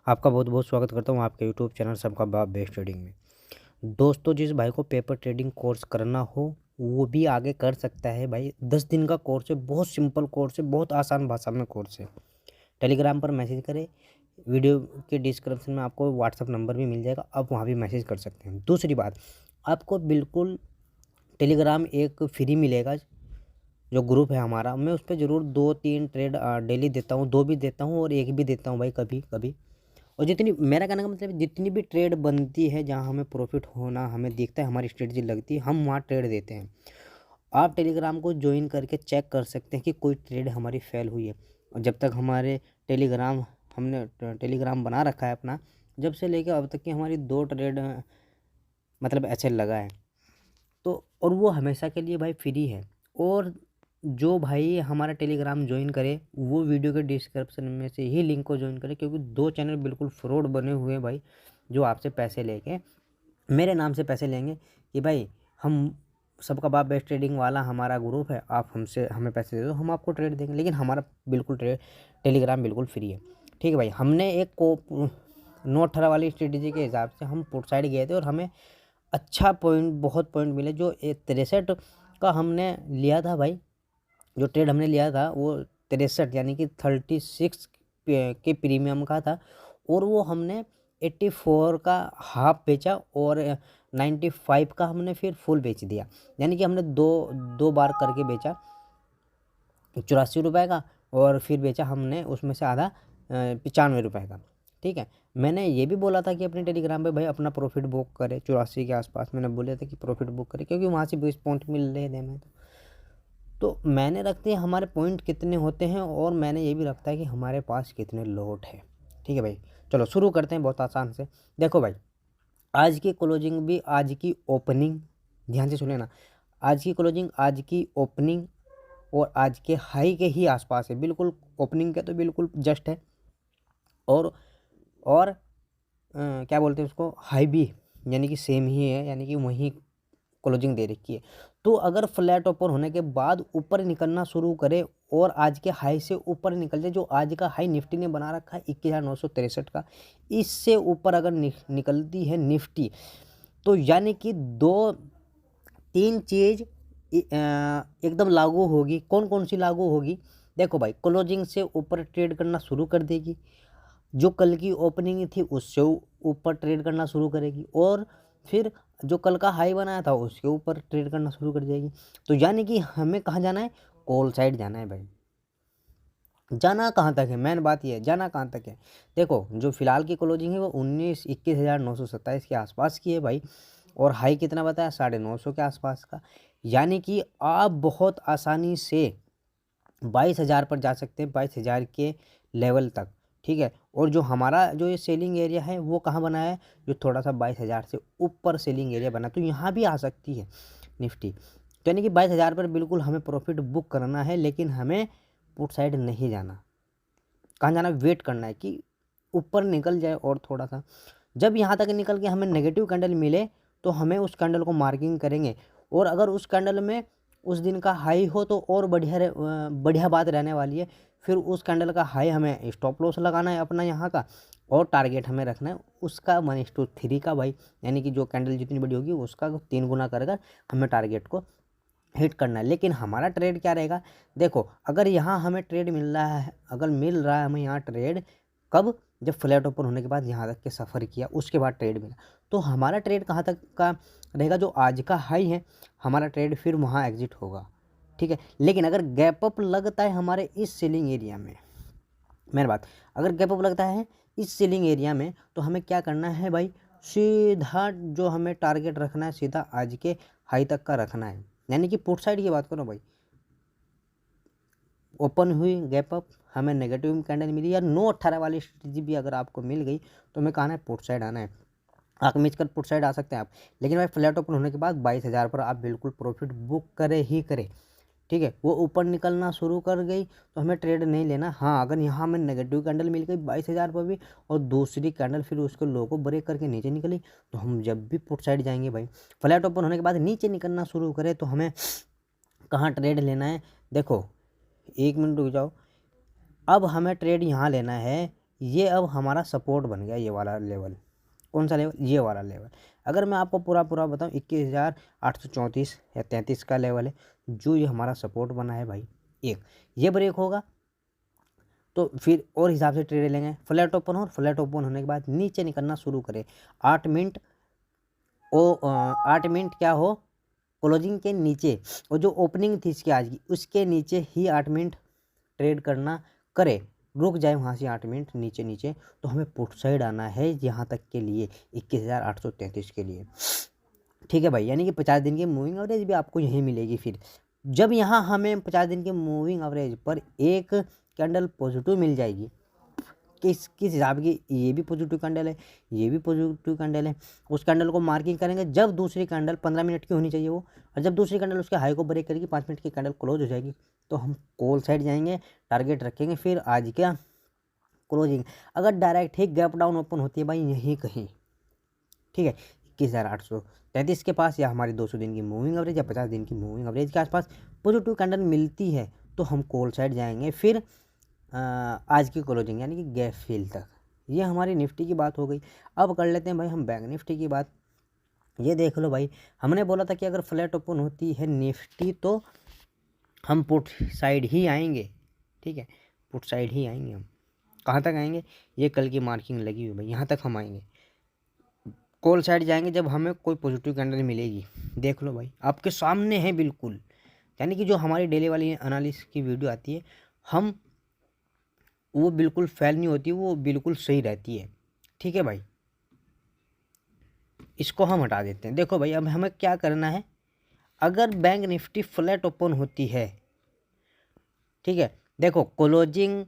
आपका बहुत बहुत स्वागत करता हूँ आपके यूट्यूब चैनल सबका बाप बेस्ट ट्रेडिंग में। दोस्तों, जिस भाई को पेपर ट्रेडिंग कोर्स करना हो वो भी आगे कर सकता है भाई। 10 दिन का कोर्स है, बहुत सिंपल कोर्स है, बहुत आसान भाषा में कोर्स है। टेलीग्राम पर मैसेज करें, वीडियो के डिस्क्रिप्शन में आपको व्हाट्सअप नंबर भी मिल जाएगा, आप वहाँ भी मैसेज कर सकते हैं। दूसरी बात, आपको बिल्कुल टेलीग्राम एक फ्री मिलेगा, जो ग्रुप है हमारा। मैं उस पर ज़रूर 2-3 ट्रेड डेली देता हूँ, 2 भी देता हूँ और 1 भी देता हूँ भाई कभी कभी। और जितनी, मेरा कहने का मतलब जितनी भी ट्रेड बनती है जहाँ हमें प्रॉफिट होना हमें दिखता है, हमारी स्ट्रेटजी लगती है, हम वहाँ ट्रेड देते हैं। आप टेलीग्राम को ज्वाइन करके चेक कर सकते हैं कि कोई ट्रेड हमारी फेल हुई है। और जब तक हमारे हमने टेलीग्राम बना रखा है अपना, जब से लेकर अब तक की हमारी 2 ट्रेड मतलब ऐसे लगा है। तो और वो हमेशा के लिए भाई फ्री है। और जो भाई हमारा टेलीग्राम ज्वाइन करे वो वीडियो के डिस्क्रिप्शन में से ही लिंक को ज्वाइन करे, क्योंकि 2 चैनल बिल्कुल फ्रॉड बने हुए हैं भाई, जो आपसे पैसे लेके मेरे नाम से पैसे लेंगे कि भाई हम सबका बाप बेस्ट ट्रेडिंग वाला हमारा ग्रुप है, आप हमें पैसे दे दो, हम आपको ट्रेड देंगे। लेकिन हमारा बिल्कुल टेलीग्राम बिल्कुल फ्री है। ठीक है भाई, हमने एक को नोट 18 वाली स्ट्रेटेजी के हिसाब से हम पुट साइड गए थे और हमें अच्छा पॉइंट, बहुत पॉइंट मिले। जो 63 का हमने लिया था भाई, जो ट्रेड हमने लिया था वो 63 यानी कि 36 के प्रीमियम का था, और वो हमने 84 का हाफ बेचा और 95 का हमने फिर फुल बेच दिया। यानी कि हमने दो बार करके बेचा 84 रुपये का, और फिर बेचा हमने उसमें से आधा 95 रुपये का। ठीक है, मैंने ये भी बोला था कि अपने टेलीग्राम पे भाई अपना प्रॉफिट बुक करे 84 के आसपास। मैंने बोले थे कि प्रॉफिट बुक करे, क्योंकि वहाँ से 20 पॉइंट मिल रहे थे हमें। तो मैंने रखते हैं हमारे पॉइंट कितने होते हैं, और मैंने ये भी रखता है कि हमारे पास कितने लोट है। ठीक है भाई, चलो शुरू करते हैं बहुत आसान से। देखो भाई, आज की क्लोजिंग भी आज की ओपनिंग, ध्यान से सुने ना, आज की क्लोजिंग आज की ओपनिंग और आज के हाई के ही आसपास है। बिल्कुल ओपनिंग के तो बिल्कुल जस्ट है, और क्या बोलते हैं उसको, हाई भी यानी कि सेम ही है, यानी कि वहीं क्लोजिंग दे रखी है। तो अगर फ्लैट ओपन होने के बाद ऊपर निकलना शुरू करे और आज के हाई से ऊपर निकल जाए, जो आज का हाई निफ्टी ने बना रखा है 21,963 का, इससे ऊपर अगर निकलती है निफ्टी, तो यानी कि 2-3 चीज़ एकदम लागू होगी। कौन कौन सी लागू होगी? देखो भाई, क्लोजिंग से ऊपर ट्रेड करना शुरू कर देगी, जो कल की ओपनिंग थी उससे ऊपर ट्रेड करना शुरू करेगी, और फिर जो कल का हाई बनाया था उसके ऊपर ट्रेड करना शुरू कर जाएगी। तो यानी कि हमें कहाँ जाना है? कॉल साइड जाना है भाई। जाना कहाँ तक है, मेन बात ये है, जाना कहाँ तक है। देखो, जो फिलहाल की क्लोजिंग है वो 21,927 के आसपास की है भाई, और हाई कितना बताया? 950 के आसपास का। यानी कि आप बहुत आसानी से 22,000 पर जा सकते हैं, 22,000 के लेवल तक। ठीक है, और जो हमारा जो ये सेलिंग एरिया है वो कहाँ बना है? जो थोड़ा सा 22,000 से ऊपर सेलिंग एरिया बना, तो यहाँ भी आ सकती है निफ्टी। तो यानी कि 22,000 पर बिल्कुल हमें प्रॉफिट बुक करना है, लेकिन हमें पुट साइड नहीं जाना। कहाँ जाना? वेट करना है कि ऊपर निकल जाए, और थोड़ा सा जब यहाँ तक निकल के हमें नेगेटिव कैंडल मिले तो हमें उस कैंडल को मार्किंग करेंगे, और अगर उस कैंडल में उस दिन का हाई हो तो और बढ़िया बात रहने वाली है। फिर उस कैंडल का हाई हमें स्टॉप लॉस लगाना है अपना यहाँ का, और टारगेट हमें रखना है उसका 1:3 का भाई, यानी कि जो कैंडल जितनी बड़ी होगी उसका 3 गुना कर हमें टारगेट को हिट करना है। लेकिन हमारा ट्रेड क्या रहेगा? देखो, अगर यहाँ हमें ट्रेड मिल रहा है, अगर मिल रहा है हमें यहाँ ट्रेड, कब? जब फ्लैट ओपन होने के बाद यहाँ तक के सफ़र किया उसके बाद ट्रेड मिला, तो हमारा ट्रेड कहाँ तक का रहेगा? जो आज का हाई है हमारा ट्रेड फिर वहाँ एग्जिट होगा। ठीक है, लेकिन अगर गैप अप लगता है हमारे इस सेलिंग एरिया में, मेन बात, अगर गैप अप लगता है इस सेलिंग एरिया में, तो हमें क्या करना है भाई? सीधा जो हमें टारगेट रखना है, सीधा आज के हाई तक का रखना है। यानी कि पुट साइड की बात करो भाई, ओपन हुई गैप अप, हमें नेगेटिव कैंडल मिली या 9/18 वाली स्ट्रेटजी भी अगर आपको मिल गई, तो हमें कहना है पुट साइड आना है। आँख मीच कर पुट साइड आ सकते हैं आप, लेकिन भाई फ्लैट ओपन होने के बाद 22,000 पर आप बिल्कुल प्रॉफिट बुक करे ही करे। ठीक है, वो ऊपर निकलना शुरू कर गई तो हमें ट्रेड नहीं लेना। हाँ, अगर यहाँ हमें नेगेटिव कैंडल मिल गई 22,000 पर भी, और दूसरी कैंडल फिर उसके लो को ब्रेक करके नीचे निकली, तो हम जब भी पुट साइड जाएंगे भाई, फ्लैट ओपन होने के बाद नीचे निकलना शुरू करे, तो हमें कहाँ ट्रेड लेना है? देखो, 1 मिनट रुक जाओ। अब हमें ट्रेड यहाँ लेना है ये अब हमारा सपोर्ट बन गया, ये वाला लेवल। कौन सा लेवल? ये वाला लेवल। अगर मैं आपको पूरा बताऊँ, 21,834 या 33 का लेवल है जो ये हमारा सपोर्ट बना है भाई। एक ये ब्रेक होगा तो फिर और हिसाब से ट्रेड लेंगे। फ्लैट ओपन हो, फ्लैट ओपन होने के बाद नीचे निकलना शुरू करे 8 मिनट 8 मिनट क्या हो क्लोजिंग के नीचे, और जो ओपनिंग थी इसकी आज की उसके नीचे ही 8 मिनट ट्रेड करना करे, रुक जाए वहाँ से 8 मिनट नीचे, तो हमें पुट साइड आना है यहाँ तक के लिए 21,833 के लिए। ठीक है भाई, यानी कि 50 दिन की मूविंग एवरेज भी आपको यहीं मिलेगी। फिर जब यहाँ हमें 50 दिन की मूविंग एवरेज पर एक कैंडल पॉजिटिव मिल जाएगी, किस हिसाब की, ये भी पॉजिटिव कैंडल है, ये भी पॉजिटिव कैंडल है, उस कैंडल को मार्किंग करेंगे। जब दूसरी कैंडल 15 मिनट की होनी चाहिए वो, और जब दूसरी कैंडल उसके हाई को ब्रेक करेगी 5 मिनट की कैंडल क्लोज हो जाएगी, तो हम कॉल साइड जाएंगे, टारगेट रखेंगे। फिर आज क्या क्लोजिंग अगर डायरेक्ट ही गैप डाउन ओपन होती है भाई यहीं कहीं, ठीक है 21,833 के पास, या हमारी 200 दिन की मूविंग एवरेज या 50 दिन की मूविंग एवरेज के आसपास पॉजिटिव कैंडल मिलती है, तो हम कॉल साइड जाएंगे। फिर आज की क्लोजिंग यानी कि गैप फिल तक। ये हमारी निफ्टी की बात हो गई। अब कर लेते हैं भाई हम बैंक निफ्टी की बात। ये देख लो भाई, हमने बोला था कि अगर फ्लैट ओपन होती है निफ्टी तो हम पुट साइड ही आएंगे, ठीक है, पुट साइड ही आएंगे। हम कहाँ तक आएंगे? ये कल की मार्किंग लगी हुई भाई, यहाँ तक हम आएंगे। कॉल साइड जाएंगे जब हमें कोई पॉजिटिव कैंडल मिलेगी। देख लो भाई आपके सामने है बिल्कुल, यानी कि जो हमारी डेली वाली एनालिसिस की वीडियो आती है हम वो बिल्कुल फेल नहीं होती, वो बिल्कुल सही रहती है। ठीक है भाई, इसको हम हटा देते हैं। देखो भाई अब हमें क्या करना है, अगर बैंक निफ्टी फ्लैट ओपन होती है, ठीक है, देखो क्लोजिंग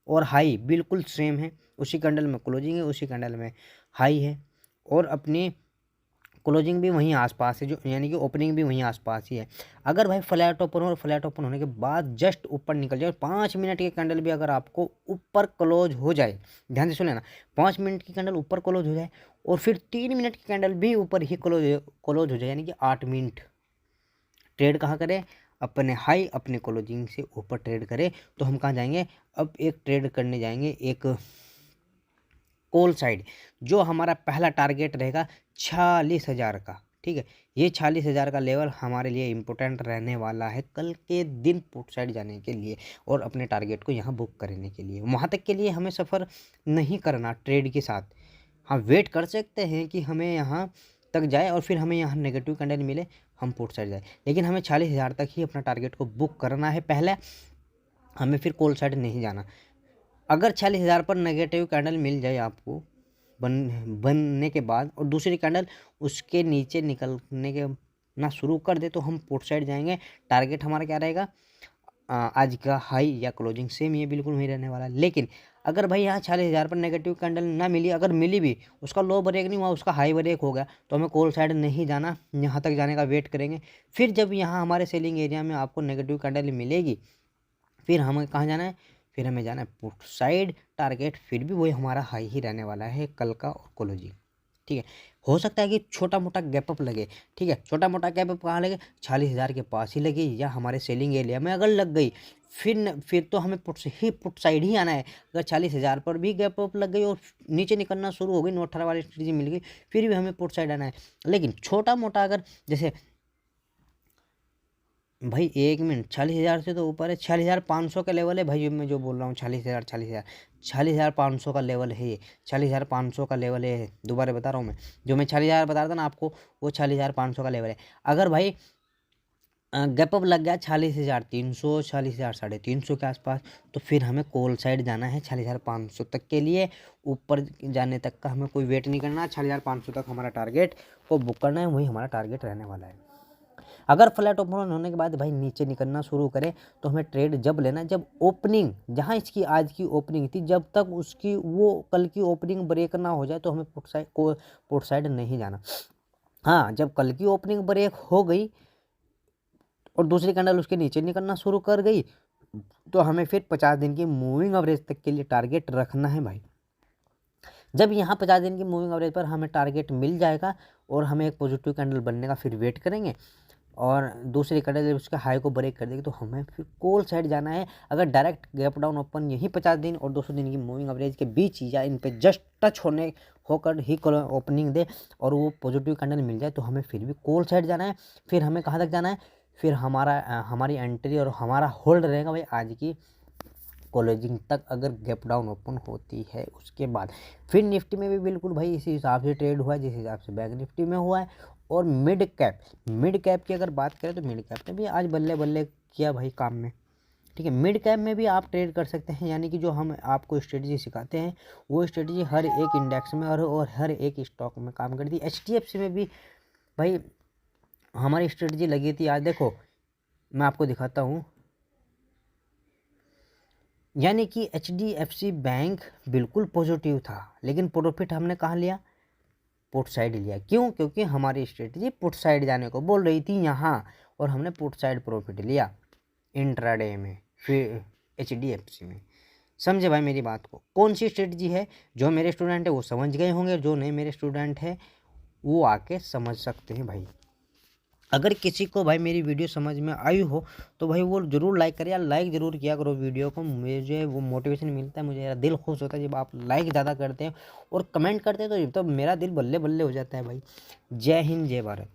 और हाई बिल्कुल सेम है, उसी कैंडल में क्लोजिंग है, उसी कैंडल में हाई है, और अपनी क्लोजिंग भी वहीं आसपास है, जो यानी कि ओपनिंग भी वहीं आसपास ही है। अगर भाई फ्लैट ओपन हो और फ्लैट ओपन होने के बाद जस्ट ऊपर निकल जाए, 5 मिनट की कैंडल भी अगर आपको ऊपर क्लोज हो जाए, ध्यान से सुन लेना, 5 मिनट की कैंडल ऊपर क्लोज हो जाए और फिर 3 मिनट की कैंडल भी ऊपर ही क्लोज हो जाए, यानी कि 8 मिनट ट्रेड कहाँ करें? अपने हाई अपने क्लोजिंग से ऊपर ट्रेड करें, तो हम कहाँ जाएंगे? अब एक ट्रेड करने जाएंगे एक कॉल साइड, जो हमारा पहला टारगेट रहेगा 46,000 का। ठीक है, ये 46,000 का लेवल हमारे लिए इम्पोर्टेंट रहने वाला है कल के दिन पुट साइड जाने के लिए और अपने टारगेट को यहाँ बुक करने के लिए। वहाँ तक के लिए हमें सफ़र नहीं करना ट्रेड के साथ, हाँ वेट कर सकते हैं कि हमें यहाँ तक जाए और फिर हमें यहाँ नेगेटिव कैंडल मिले, हम पुट साइड जाए, लेकिन हमें 40,000 तक ही अपना टारगेट को बुक करना है पहले, हमें फिर कॉल साइड नहीं जाना। अगर 40,000 पर नेगेटिव कैंडल मिल जाए आपको बनने के बाद और दूसरी कैंडल उसके नीचे निकलने के ना शुरू कर दे, तो हम पुट साइड जाएंगे। टारगेट हमारा क्या रहेगा? आज का हाई या क्लोजिंग सेम, ये बिल्कुल वही रहने वाला है। लेकिन अगर भाई यहाँ 40,000 पर नेगेटिव कैंडल ना मिली, अगर मिली भी उसका लो ब्रेक नहीं हुआ, उसका हाई ब्रेक हो गया, तो हमें कॉल साइड नहीं जाना, यहाँ तक जाने का वेट करेंगे। फिर जब यहाँ हमारे सेलिंग एरिया में आपको नेगेटिव कैंडल मिलेगी, फिर हमें कहाँ जाना है? फिर हमें जाना है पुट साइड। टारगेट फिर भी वही हमारा हाई ही रहने वाला है कल का और क्लोजिंग। ठीक है, हो सकता है कि छोटा मोटा गैप अप लगे, ठीक है, छोटा मोटा गैप अप कहाँ लगे? 40,000 के पास ही लगे या हमारे सेलिंग एरिया में अगर लग गई, फिर तो हमें पुट साइड ही आना है। अगर 40,000 पर भी गैप अप लग गई और नीचे निकलना शुरू हो गई, 9/18 वाली स्ट्रेटजी मिल गई, फिर भी हमें पुट साइड आना है। लेकिन छोटा मोटा अगर जैसे भाई 1 मिनट 40,000 से तो ऊपर है, 46,500 का लेवल है भाई, मैं जो बोल रहा हूँ 40,500 का लेवल है ये, 40,500 का लेवल है। दोबारा बता रहा हूँ मैं, जो मैं 40,000 बता रहा था ना आपको, वो 40,500 का लेवल है। अगर भाई गैप अप लग गया 40,300 40,350 के आसपास, तो फिर हमें कॉल साइड जाना है 40,500 तक के लिए। ऊपर जाने तक का हमें कोई वेट नहीं करना, 40,500 तक हमारा टारगेट को बुक करना है, वही हमारा टारगेट रहने वाला है। अगर फ्लैट ओपन होने के बाद भाई नीचे निकलना शुरू करे, तो हमें ट्रेड जब लेना, जब ओपनिंग जहां इसकी आज की ओपनिंग थी जब तक उसकी वो कल की ओपनिंग ब्रेक ना हो जाए, तो हमें पुट साइड नहीं जाना। हाँ, जब कल की ओपनिंग ब्रेक हो गई और दूसरी कैंडल उसके नीचे निकलना शुरू कर गई, तो हमें फिर 50 दिन की मूविंग एवरेज तक के लिए टारगेट रखना है भाई। जब यहाँ 50 दिन की मूविंग एवरेज पर हमें टारगेट मिल जाएगा और हमें एक पॉजिटिव कैंडल बनने का फिर वेट करेंगे, और दूसरी कटर जब उसका हाई को ब्रेक कर देगी तो हमें फिर कॉल साइड जाना है। अगर डायरेक्ट गैप डाउन ओपन यही 50 दिन और 200 दिन की मूविंग एवरेज के बीच या इन पे जस्ट टच होकर ही ओपनिंग दे और वो पॉजिटिव कैंडल मिल जाए तो हमें फिर भी कॉल साइड जाना है। फिर हमें कहाँ तक जाना है, फिर हमारी एंट्री और हमारा होल्ड रहेगा भाई आज की क्लोजिंग तक, अगर गैप डाउन ओपन होती है उसके बाद। फिर निफ्टी में भी बिल्कुल भाई इसी हिसाब से ट्रेड हुआ है जिस हिसाब से बैंक निफ्टी में हुआ है। और मिड कैप की अगर बात करें तो मिड कैप ने भी आज बल्ले बल्ले किया भाई काम में। ठीक है, मिड कैप में भी आप ट्रेड कर सकते हैं, यानी कि जो हम आपको स्ट्रेटजी सिखाते हैं वो स्ट्रेटजी हर एक इंडेक्स में और हर एक स्टॉक में काम करती है। HDFC में भी भाई हमारी स्ट्रेटजी लगी थी। आज देखो मैं आपको दिखाता हूँ, यानी कि HDFC बैंक बिल्कुल पॉजिटिव था लेकिन प्रॉफिट हमने कहाँ लिया, पुट साइड लिया। क्यों? क्योंकि हमारी स्ट्रेटजी पुट साइड जाने को बोल रही थी यहाँ, और हमने पुट साइड प्रॉफिट लिया इंट्राडे में, फिर HDFC में। समझे भाई मेरी बात को? कौन सी स्ट्रेटजी है, जो मेरे स्टूडेंट है वो समझ गए होंगे, जो नहीं मेरे स्टूडेंट है वो आके समझ सकते हैं भाई। अगर किसी को भाई मेरी वीडियो समझ में आई हो तो भाई वो ज़रूर लाइक करे, या लाइक ज़रूर किया करो वीडियो को। मुझे वो मोटिवेशन मिलता है, मुझे मेरा दिल खुश होता है जब आप लाइक ज़्यादा करते हैं और कमेंट करते हैं तो मेरा दिल बल्ले बल्ले हो जाता है भाई। जय हिंद जय भारत।